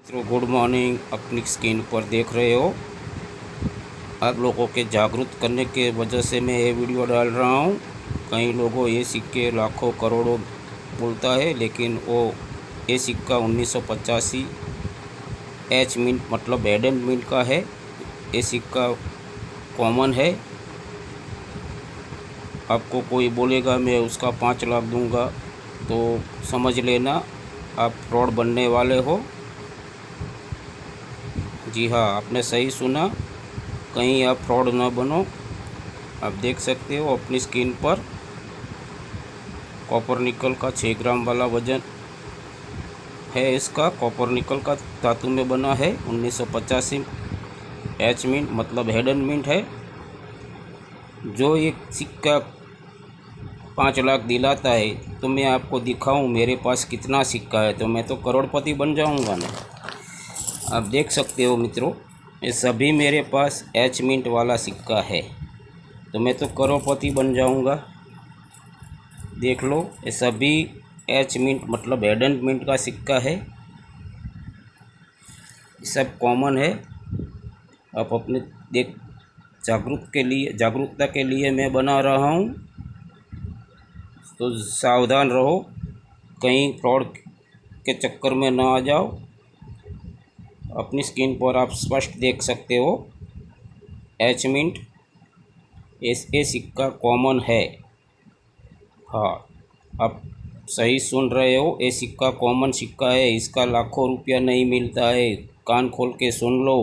मित्रों good morning. अपनी screen पर देख रहे हो, आप लोगों के जागरूक करने के वजह से मैं ये वीडियो डाल रहा हूँ। कई लोगों ये सिक्के लाखों करोड़ों बोलता है, लेकिन वो ये सिक्का 1985 एच मिंट मतलब हेडन मिंट का है। ये सिक्का कॉमन है। आपको कोई बोलेगा मैं उसका 5 लाख दूंगा तो समझ लेना आप फ्रॉड बनने वाले हो। जी हाँ, आपने सही सुना, कहीं आप फ्रॉड ना बनो। आप देख सकते हो अपनी स्क्रीन पर कॉपर निकल का 6 ग्राम वाला वज़न है। इसका कॉपर निकल का धातु में बना है। 1985 एच मिंट मतलब हेडन मिंट है। जो एक सिक्का 5 लाख दिलाता है तो मैं आपको दिखाऊं मेरे पास कितना सिक्का है, तो मैं तो करोड़पति बन जाऊंगा ना। आप देख सकते हो मित्रों, ये सभी मेरे पास एच मिंट वाला सिक्का है, तो मैं तो करोड़पति बन जाऊंगा। देख लो, ये सभी एच मिंट मतलब हेडन मिंट का सिक्का है। सब कॉमन है। आप अपने जागरूकता के लिए मैं बना रहा हूँ, तो सावधान रहो, कहीं फ्रॉड के चक्कर में ना आ जाओ। अपनी स्क्रीन पर आप स्पष्ट देख सकते हो एच मिंट ए सिक्का कॉमन है। हाँ, आप सही सुन रहे हो, ये सिक्का कॉमन सिक्का है। इसका लाखों रुपया नहीं मिलता है। कान खोल के सुन लो।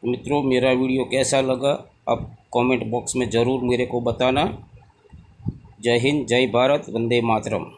मित्रों, मेरा वीडियो कैसा लगा आप कमेंट बॉक्स में ज़रूर मेरे को बताना। जय हिंद, जय भारत, वंदे मातरम।